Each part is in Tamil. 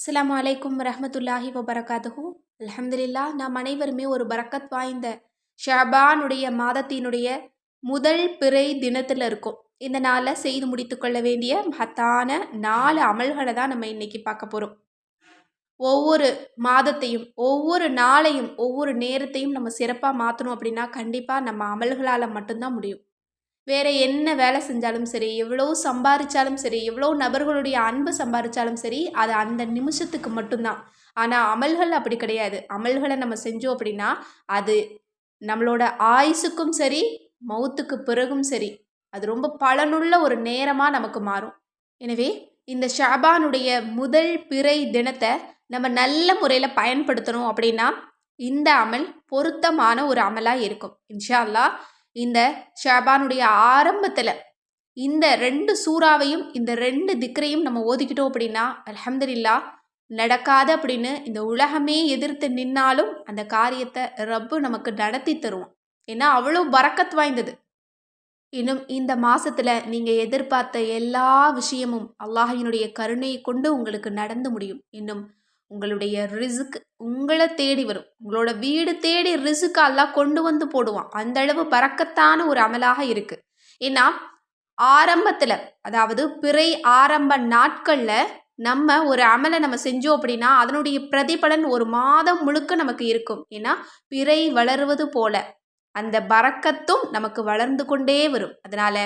அஸ்ஸலாமு அலைக்கும் வரஹ்மத்துல்லாஹி வபரகாத்துஹு. அல்ஹம்துலில்லாஹ், நாம் அனைவருமே ஒரு பரக்கத் வாய்ந்த ஷஅபானுடைய மாதத்தினுடைய முதல் பிறை தினத்தில் இருக்கோம். இந்த நாளில் செய்து முடித்து கொள்ள வேண்டிய மஹத்தான 4 அமல்களை தான் நம்ம இன்னைக்கு பார்க்க போகிறோம். ஒவ்வொரு மாதத்தையும், ஒவ்வொரு நாளையும், ஒவ்வொரு நேரத்தையும் நம்ம சிறப்பாக மாற்றணும் அப்படின்னா கண்டிப்பாக நம்ம அமல்களால் மட்டும்தான் முடியும். வேற என்ன வேலை செஞ்சாலும் சரி, எவ்வளோ சம்பாரிச்சாலும் சரி, எவ்வளோ நபர்களுடைய அன்பு சம்பாரிச்சாலும் சரி, அது அந்த நிமிஷத்துக்கு மட்டும்தான். ஆனால் அமல்கள் அப்படி கிடையாது. அமல்களை நம்ம செஞ்சோம் அப்படின்னா அது நம்மளோட ஆயுசுக்கும் சரி, மௌத்துக்கு பிறகும் சரி, அது ரொம்ப பலனுள்ள ஒரு நேரமாக நமக்கு மாறும். எனவே இந்த ஷாபானுடைய முதல் பிறை தினத்தை நம்ம நல்ல முறையில் பயன்படுத்தணும் அப்படின்னா இந்த அமல் பொருத்தமான ஒரு அமலாக இருக்கும். இன்ஷா அல்லாஹ் இந்த ஷாபானுடைய ஆரம்பத்தில் இந்த 2 சூறாவையும் இந்த 2 திக்ரையும் நம்ம ஓதிக்கிட்டோம் அப்படின்னா அல்ஹம்துலில்லாஹ், நடக்காது அப்படின்னு இந்த உலகமே எதிர்த்து நின்னாலும் அந்த காரியத்தை ரப்பு நமக்கு நடத்தி தருவோம். ஏன்னா அவ்வளோ பரக்கத் வாய்ந்தது. இன்னும் இந்த மாசத்துல நீங்க எதிர்பார்த்த எல்லா விஷயமும் அல்லாஹினுடைய கருணையை கொண்டு உங்களுக்கு நடந்து முடியும். இன்னும் உங்களுடைய ரிஸ்க் உங்களை தேடி வரும். உங்களோட வீடு தேடி ரிஸ்க் அல்லாஹ் கொண்டு வந்து போடுவான். அந்த அளவு பரக்கத்தான ஒரு அமலாக இருக்கு. ஏன்னா ஆரம்பத்துல, அதாவது பிறை ஆரம்ப நாட்கள்ல நம்ம ஒரு அமலை நம்ம செஞ்சோம் அப்படின்னா அதனுடைய பிரதிபலன் ஒரு மாதம் முழுக்க நமக்கு இருக்கும். ஏன்னா பிறை வளருவது போல அந்த பரக்கத்தும் நமக்கு வளர்ந்து கொண்டே வரும். அதனால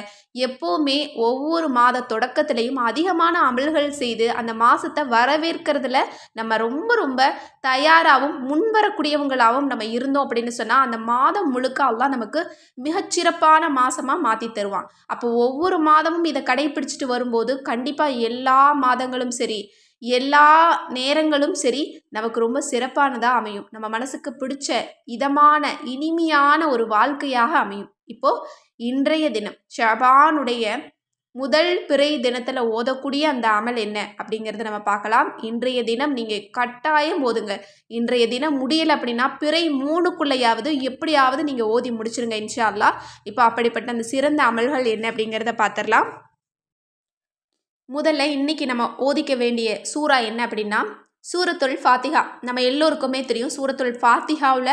எப்போவுமே ஒவ்வொரு மாத தொடக்கத்திலையும் அதிகமான அமல்கள் செய்து அந்த மாசத்தை வரவேற்கிறதுல நம்ம ரொம்ப ரொம்ப தயாராகவும் முன்வரக்கூடியவங்களாகவும் நம்ம இருந்தோம் அப்படின்னு சொன்னால் அந்த மாதம் முழுக்க அல்லாஹ் நமக்கு மிகச்சிறப்பான மாசமாக மாற்றி தருவான். அப்போ ஒவ்வொரு மாதமும் இதை கடைபிடிச்சிட்டு வரும்போது கண்டிப்பாக எல்லா மாதங்களும் சரி, எல்லா நேரங்களும் சரி, நமக்கு ரொம்ப சிறப்பானதாக அமையும். நம்ம மனசுக்கு பிடிச்ச இதமான இனிமையான ஒரு வாழ்க்கையாக அமையும். இப்போ இன்றைய தினம் ஷாபானுடைய முதல் பிறை தினத்தில் ஓதக்கூடிய அந்த அமல் என்ன அப்படிங்கிறத நம்ம பார்க்கலாம். இன்றைய தினம் நீங்கள் கட்டாயம் ஓதுங்க. இன்றைய தினம் முடியலை அப்படின்னா பிறை 3க்குள்ளையாவது எப்படியாவது நீங்கள் ஓதி முடிச்சிருங்க இன்ஷா அல்லாஹ். இப்போ அப்படிப்பட்ட அந்த சிறந்த அமல்கள் என்ன அப்படிங்கிறத பார்த்துடலாம். முதல்ல இன்னைக்கு நம்ம ஓதிக்க வேண்டிய சூறா என்ன அப்படின்னா சூரத்துல் ஃபாத்திஹா. நம்ம எல்லோருக்குமே தெரியும் சூரத்துல் ஃபாத்திஹாவில்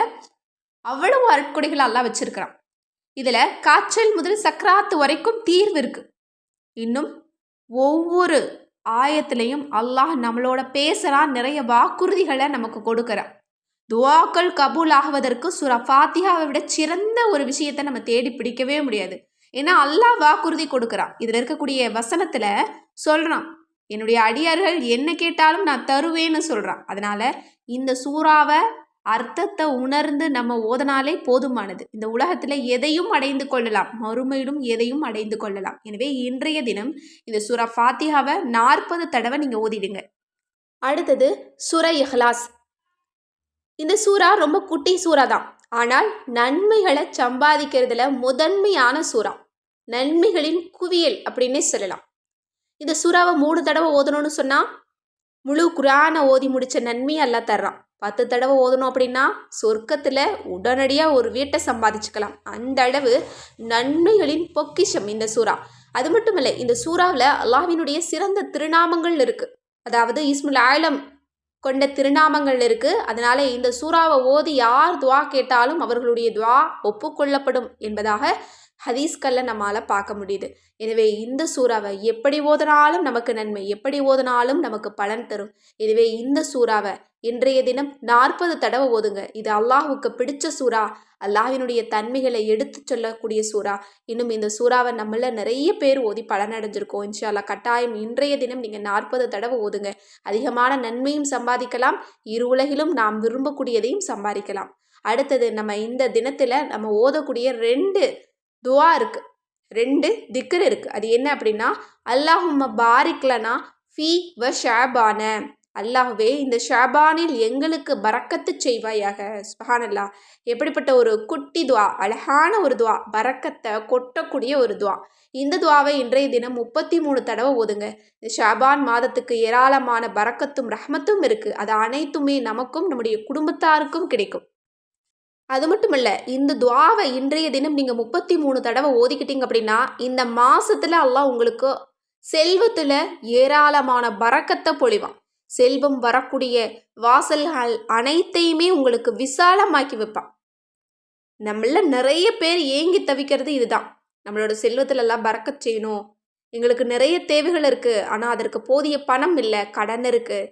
அவ்வளவு அருட்கொடைகள் அல்லாஹ் வச்சிருக்கிறான். இதில் காய்ச்சல் முதல் சக்ராத்து வரைக்கும் தீர்வு இருக்குது. இன்னும் ஒவ்வொரு ஆயத்திலையும் அல்லாஹ் நம்மளோட பேசுகிறான், நிறைய வாக்குறுதிகளை நமக்கு கொடுக்குறான். துவாக்கள் கபூல் ஆகுவதற்கு சூரா ஃபாத்திஹாவை விட சிறந்த ஒரு விஷயத்தை நம்ம தேடி பிடிக்கவே முடியாது. ஏன்னா அல்லாஹ் வாக்குறுதி கொடுக்குறான். இதில் இருக்கக்கூடிய வசனத்தில் சொல்கிறான், என்னுடைய அடியார்கள் என்ன கேட்டாலும் நான் தருவேன்னு சொல்கிறான். அதனால் இந்த சூறாவை அர்த்தத்தை உணர்ந்து நம்ம ஓதனாலே போதுமானது. இந்த உலகத்தில் எதையும் அடைந்து கொள்ளலாம், மறுமையிலும் எதையும் அடைந்து கொள்ளலாம். எனவே இன்றைய தினம் இந்த சூரா ஃபாத்திஹாவை 40 தடவை நீங்கள் ஓதிடுங்க. அடுத்தது சூரா இஹ்லாஸ். இந்த சூறா ரொம்ப குட்டி சூறா தான், ஆனால் நன்மைகளை சம்பாதிக்கிறதுல முதன்மையான சூறா, நன்மைகளின் குவியல் அப்படின்னே சொல்லலாம். இந்த சூறாவை 3 தடவை ஓதணும்னு சொன்னால் முழு குர்ஆனை ஓதி முடித்த நன்மையை அல்லாஹ் தர்றான். 10 தடவை ஓதணும் அப்படின்னா சொர்க்கத்தில் உடனடியாக ஒரு வீட்டை சம்பாதிச்சுக்கலாம். அந்த அளவு நன்மைகளின் பொக்கிஷம் இந்த சூறா. அது மட்டும் இல்லை, இந்த சூறாவில் அல்லாஹ்வினுடைய சிறந்த திருநாமங்கள் இருக்குது. அதாவது இஸ்முல் ஆலம் கொண்ட திருநாமங்கள் இருக்குது. அதனால் இந்த சூறாவை ஓதி யார் துவா கேட்டாலும் அவர்களுடைய துவா ஒப்புக்கொள்ளப்படும் என்பதாக ஹதீஸ்களில் நம்மளால் பார்க்க முடியுது. எனவே இந்த சூறாவை எப்படி ஓதினாலும் நமக்கு நன்மை, எப்படி ஓதினாலும் நமக்கு பலன் தரும். எனவே இந்த சூறாவை இன்றைய தினம் 40 தடவை ஓதுங்க. இது அல்லாஹுக்கு பிடிச்ச சூறா, அல்லாஹினுடைய தன்மைகளை எடுத்து சொல்லக்கூடிய சூறா. இன்னும் இந்த சூறாவை நம்மள நிறைய பேர் ஓதி பலனடைஞ்சிருக்கோம். இன்ஷா அல்லாஹ் கட்டாயம் இன்றைய தினம் நீங்கள் 40 தடவை ஓதுங்க. அதிகமான நன்மையும் சம்பாதிக்கலாம், இரு உலகிலும் நாம் விரும்பக்கூடியதையும் சம்பாதிக்கலாம். அடுத்தது நம்ம இந்த தினத்தில் நம்ம ஓதக்கூடிய 2 துவா இருக்குது, 2 திக்ர் இருக்குது. அது என்ன அப்படின்னா அல்லாஹும்ம பாரிக்லனா ஃபீ வ ஷாபான, அல்லாஹ்வே இந்த ஷாபானில் எங்களுக்கு பரக்கத்து செய்வாயாக. சுப்ஹானல்லாஹ், எப்படிப்பட்ட ஒரு குட்டி துவா, அழகான ஒரு துவா, பரக்கத்தை கொட்டக்கூடிய ஒரு துவா. இந்த துவாவை இன்றைய தினம் 33 தடவை ஓதுங்க. இந்த ஷாபான் மாதத்துக்கு ஏராளமான பரக்கத்தும் ரஹ்மத்தும் இருக்குது. அது அனைத்துமே நமக்கும் நம்முடைய குடும்பத்தாருக்கும் கிடைக்கும். அது மட்டும் இல்லை, இந்த துவாவை இன்றைய தினம் நீங்கள் 33 தடவை ஓதிக்கிட்டீங்க அப்படின்னா இந்த மாதத்தில் அல்லாஹ் உங்களுக்கு செல்வத்தில் ஏராளமான பரக்கத்தை பொழிவான். செல்வம் வரக்கூடிய வாசல்கள் அனைத்தையுமே உங்களுக்கு விசாலமாக்கி வைப்பான். நம்மள நிறைய பேர் ஏங்கி தவிக்கிறது இதுதான். நம்மளோட செல்வத்திலெல்லாம் பறக்கச் செய்யணும், எங்களுக்கு நிறைய தேவைகள் இருக்குது, ஆனால் அதற்கு போதிய பணம் இல்லை, கடன் இருக்குது,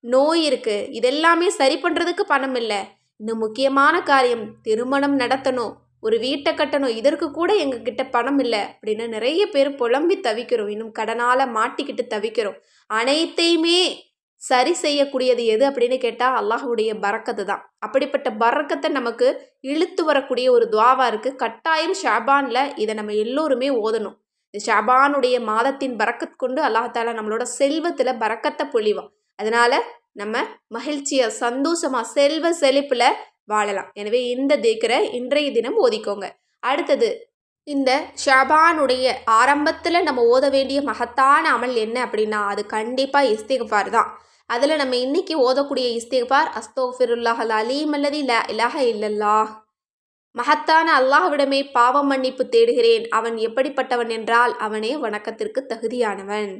நோய் இருக்குது, இதெல்லாமே சரி பண்ணுறதுக்கு பணம் இல்லை, இன்னும் முக்கியமான காரியம் திருமணம் நடத்தணும், ஒரு வீட்டை கட்டணும், இதற்கு கூட எங்ககிட்ட பணம் இல்லை அப்படின்னு நிறைய பேர் புலம்பி தவிக்கிறோம். இன்னும் கடனால் மாட்டிக்கிட்டு தவிக்கிறோம். அனைத்தையுமே சரி செய்யக்கூடியது எது அப்படின்னு கேட்டால் அல்லாஹ்வுடைய பரக்கத்து தான். அப்படிப்பட்ட பரக்கத்தை நமக்கு இழுத்து வரக்கூடிய ஒரு துவாவாக இருக்குது. கட்டாயம் ஷாபானில் இதை நம்ம எல்லோருமே ஓதணும். இந்த ஷாபானுடைய மாதத்தின் பரக்கத் கொண்டு அல்லாஹாலா நம்மளோட செல்வத்தில் பரக்கத்தை பொழிவான். அதனால நம்ம மகிழ்ச்சியாக சந்தோஷமாக செல்வ செழிப்பில் வாழலாம். எனவே இந்த திக்ரை இன்றைய தினம் ஓதிக்கோங்க. அடுத்தது, இந்த ஷாபானுடைய ஆரம்பத்தில் நம்ம ஓத வேண்டிய மகத்தான அமல் என்ன அப்படின்னா அது கண்டிப்பாக இஸ்திக்ஃபார் தான். அதில் நம்ம இன்னைக்கு ஓதக்கூடிய இஸ்திக்ஃபார் அஸ்தோஃபிருல்லாஹல் அலீம் அல்லதி லா இலாஹ இல்லல்லாஹ். மகத்தான அல்லாஹ்விடமே பாவம் மன்னிப்பு தேடுகிறேன், அவன் எப்படிப்பட்டவன் என்றால் அவனே வணக்கத்திற்கு தகுதியானவன்.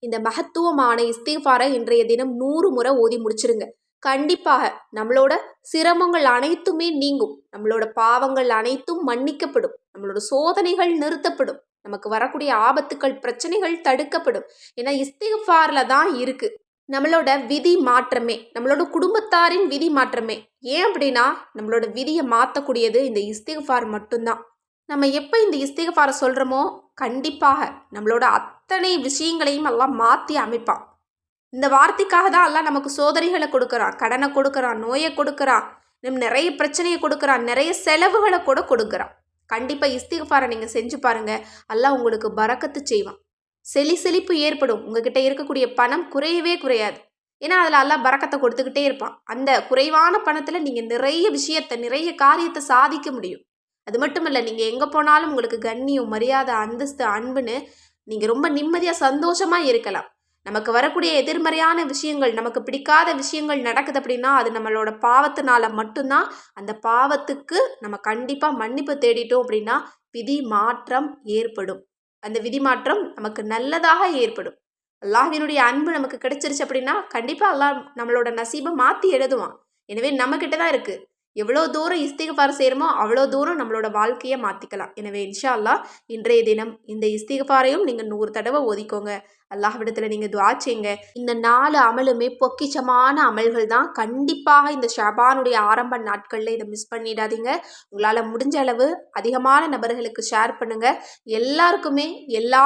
இந்த மகத்துவமான இஸ்திக்ஃபாரை இன்றைய தினம் 100 முறை ஓதி முடிச்சிருங்க. கண்டிப்பாக நம்மளோட சிரமங்கள் அனைத்துமே நீங்கும், நம்மளோட பாவங்கள் அனைத்தும் மன்னிக்கப்படும், நம்மளோட சோதனைகள் நிறுத்தப்படும், நமக்கு வரக்கூடிய ஆபத்துக்கள் பிரச்சனைகள் தடுக்கப்படும். ஏன்னா இஸ்திக்ஃபாரில் தான் இருக்குது நம்மளோட விதி மாற்றமே, நம்மளோட குடும்பத்தாரின் விதி மாற்றமே. ஏன் அப்படின்னா நம்மளோட விதியை மாற்றக்கூடியது இந்த இஸ்திக்ஃபார் மட்டும்தான். நம்ம எப்போ இந்த இஸ்திக்ஃபாரை சொல்கிறோமோ கண்டிப்பாக நம்மளோட அத்தனை விஷயங்களையும் எல்லாம் மாற்றி அமைப்பான். இந்த வார்த்தைக்காக தான் எல்லாம் நமக்கு சோதனைகளை கொடுக்குறான், கடனை கொடுக்குறான், நோயை கொடுக்குறான், நம்ம நிறைய பிரச்சனையை கொடுக்குறான், நிறைய செலவுகளை கூட கொடுக்குறான். கண்டிப்பாக இஸ்திக்ஃபாரை நீங்கள் செஞ்சு பாருங்கள், அல்லாஹ் உங்களுக்கு பரக்கத்து செய்வான். செழிப்பு ஏற்படும். உங்ககிட்ட இருக்கக்கூடிய பணம் குறையவே குறையாது. ஏன்னா அதில் அல்லாஹ் பரக்கத்தை கொடுத்துக்கிட்டே இருப்பான். அந்த குறைவான பணத்தில் நீங்கள் நிறைய விஷயத்தை நிறைய காரியத்தை சாதிக்க முடியும். அது மட்டும் இல்லை, நீங்கள் எங்கே போனாலும் உங்களுக்கு கண்ணியம் மரியாதை அந்தஸ்து அன்புன்னு நீங்கள் ரொம்ப நிம்மதியாக சந்தோஷமாக இருக்கலாம். நமக்கு வரக்கூடிய எதிர்மறையான விஷயங்கள், நமக்கு பிடிக்காத விஷயங்கள் நடக்குது அப்படின்னா அது நம்மளோட பாவத்தினால மட்டும்தான். அந்த பாவத்துக்கு நம்ம கண்டிப்பாக மன்னிப்பு தேடிட்டோம் அப்படின்னா விதி மாற்றம் ஏற்படும். அந்த விதி மாற்றம் நமக்கு நல்லதாக ஏற்படும். அல்லாஹ்வினுடைய அன்பு நமக்கு கிடைச்சிருச்சு அப்படின்னா கண்டிப்பாக அல்லாஹ் நம்மளோட நசீபை மாற்றி எழுதுவான். எனவே நம்மக்கிட்ட தான் இருக்குது. எவ்வளோ தூரம் இஸ்திக்ஃபார் செய்கிறோமோ அவ்வளோ தூரம் நம்மளோட வாழ்க்கையை மாற்றிக்கலாம். எனவே இன்ஷா அல்லாஹ் இன்றைய தினம் இந்த இஸ்திக்ஃபாரையும் நீங்கள் 100 தடவை ஓதிக்கோங்க. அல்லாஹ்விடத்தில் நீங்கள் துஆ செய்யுங்க. இந்த 4 அமலுமே பொக்கிஷமான அமல்கள் தான். கண்டிப்பாக இந்த ஷாபானுடைய ஆரம்ப நாட்களில் இதை மிஸ் பண்ணிடாதீங்க. உங்களால் முடிஞ்ச அளவு அதிகமான நபர்களுக்கு ஷேர் பண்ணுங்கள். எல்லாருக்குமே எல்லா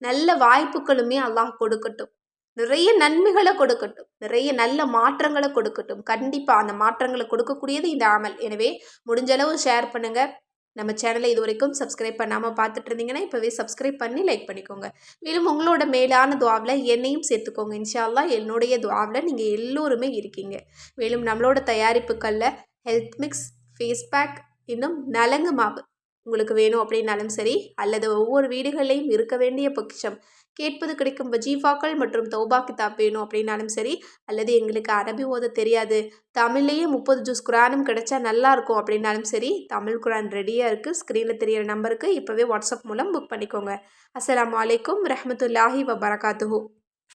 நல்ல வாய்ப்புகளுமே அல்லாஹ் கொடுக்கட்டும், நிறைய நன்மைகளை கொடுக்கட்டும், நிறைய நல்ல மாற்றங்களை கொடுக்கட்டும். கண்டிப்பாக அந்த மாற்றங்களை கொடுக்கக்கூடியது இந்த அமல். எனவே முடிஞ்சளவு ஷேர் பண்ணுங்கள். நம்ம சேனலை இது வரைக்கும் சப்ஸ்கிரைப் பண்ணாமல் பார்த்துட்டு இருந்தீங்கன்னா இப்போவே சப்ஸ்கிரைப் பண்ணி லைக் பண்ணிக்கோங்க. மேலும் உங்களோட மேலான துஆவில் என்னையும் சேர்த்துக்கோங்க. இன்ஷா அல்லாஹ் என்னுடைய துஆவில் நீங்கள் எல்லோருமே இருக்கீங்க. மேலும் நம்மளோட தயாரிப்புகளில் ஹெல்த் மிக்ஸ், ஃபேஸ் பேக், இன்னும் நலங்கு மாவு உங்களுக்கு வேணும் அப்படின்னாலும் சரி, அல்லது ஒவ்வொரு வீடுகள்லையும் இருக்க வேண்டிய பொக்கிஷம் கேட்பது கிடைக்கும் வஜீஃபாக்கள் மற்றும் தௌபா கிதாப் வேணும் அப்படின்னாலும் சரி, அல்லது எங்களுக்கு அரபி ஓத தெரியாது, தமிழ்லேயே 30 ஜூஸ் குரானும் கிடைச்சா நல்லாயிருக்கும் அப்படின்னாலும் சரி, தமிழ் குரான் ரெடியாக இருக்குது. ஸ்க்ரீனில் தெரியிற நம்பருக்கு இப்போவே வாட்ஸ்அப் மூலம் புக் பண்ணிக்கோங்க. அஸ்ஸலாமு அலைக்கும் ரஹ்மத்துல்லாஹி வபரகாத்துஹு.